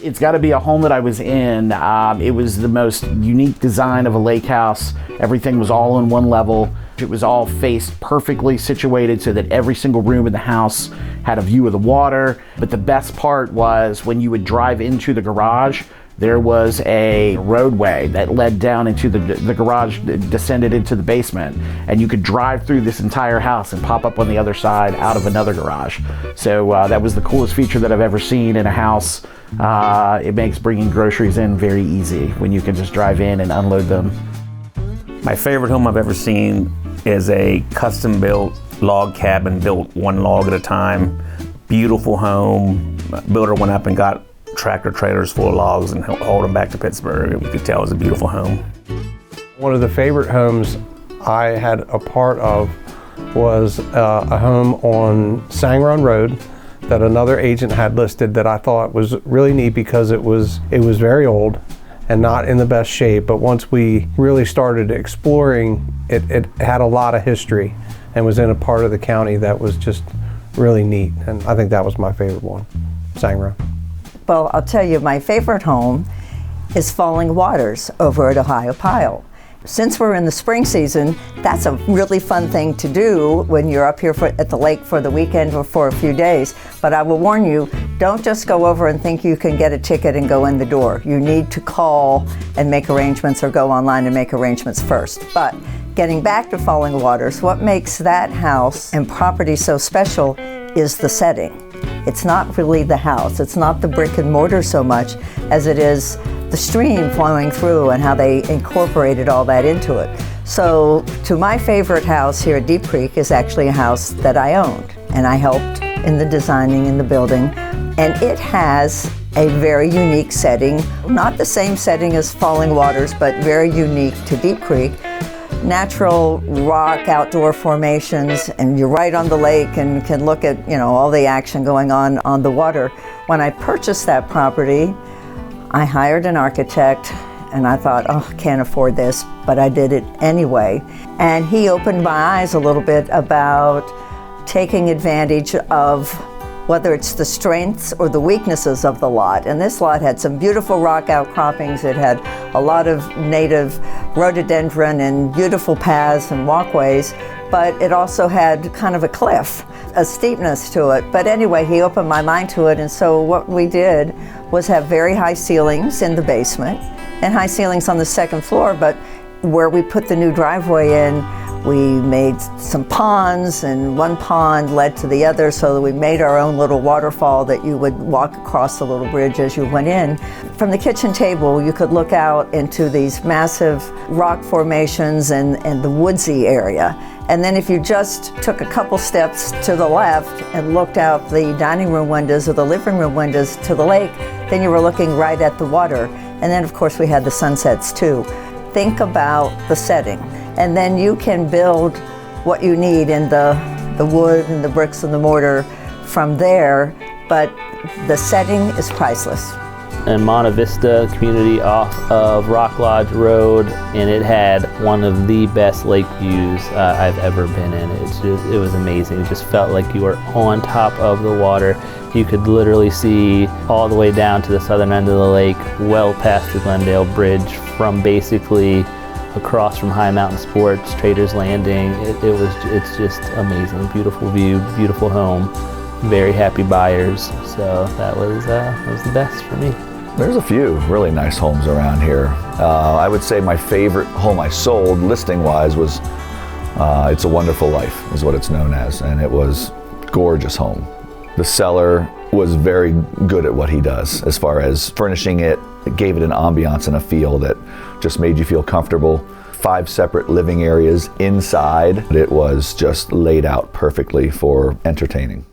It's got to be a home that I was in. It was the most unique design of a lake house. Everything was all on one level. It was all faced perfectly situated so that every single room in the house had a view of the water. But the best part was when you would drive into the garage, there was a roadway that led down into the garage, descended into the basement, and you could drive through this entire house and pop up on the other side out of another garage. So that was the coolest feature that I've ever seen in a house. It makes bringing groceries in very easy when you can just drive in and unload them. My favorite home I've ever seen is a custom-built log cabin, built one log at a time. Beautiful home. Builder went up and got tractor trailers full of logs and hauled them back to Pittsburgh. We could tell it was a beautiful home. One of the favorite homes I had a part of was a home on Sangaron Road that another agent had listed that I thought was really neat because it was very old and not in the best shape, but once we really started exploring, it had a lot of history and was in a part of the county that was just really neat, and I think that was my favorite one, Sangaron. Well, I'll tell you, my favorite home is Falling Waters over at Ohiopyle. Since we're in the spring season, that's a really fun thing to do when you're up here at the lake for the weekend or for a few days. But I will warn you, don't just go over and think you can get a ticket and go in the door. You need to call and make arrangements or go online and make arrangements first. But getting back to Falling Waters, what makes that house and property so special is the setting. It's not really the house, it's not the brick and mortar so much as it is the stream flowing through and how they incorporated all that into it. So to my favorite house here at Deep Creek is actually a house that I owned, and I helped in the designing and the building, and it has a very unique setting, not the same setting as Falling Waters, but very unique to Deep Creek. Natural rock outdoor formations, and you're right on the lake and can look at, you know, all the action going on the water. When I purchased that property, I hired an architect and I thought, oh, can't afford this, but I did it anyway. And he opened my eyes a little bit about taking advantage of whether it's the strengths or the weaknesses of the lot. And this lot had some beautiful rock outcroppings. It had a lot of native rhododendron and beautiful paths and walkways, but it also had kind of a cliff, a steepness to it. But anyway, he opened my mind to it, and so what we did was have very high ceilings in the basement and high ceilings on the second floor, but where we put the new driveway in, we made some ponds, and one pond led to the other, so that we made our own little waterfall that you would walk across the little bridge as you went in. From the kitchen table, you could look out into these massive rock formations and the woodsy area. And then if you just took a couple steps to the left and looked out the dining room windows or the living room windows to the lake, then you were looking right at the water. And then of course we had the sunsets too. Think about the setting. And then you can build what you need in the wood and the bricks and the mortar from there, but the setting is priceless. In Monte Vista community off of Rock Lodge Road, and it had one of the best lake views I've ever been in. It was amazing. It just felt like you were on top of the water. You could literally see all the way down to the southern end of the lake, well past the Glendale Bridge, from basically across from High Mountain Sports, Traders Landing. It's just amazing. Beautiful view, beautiful home, very happy buyers. So that was the best for me. There's a few really nice homes around here. I would say my favorite home I sold, listing-wise, was It's a Wonderful Life, is what it's known as, and it was a gorgeous home. The seller was very good at what he does as far as furnishing it. It gave it an ambiance and a feel that just made you feel comfortable. 5 separate living areas inside. It was just laid out perfectly for entertaining.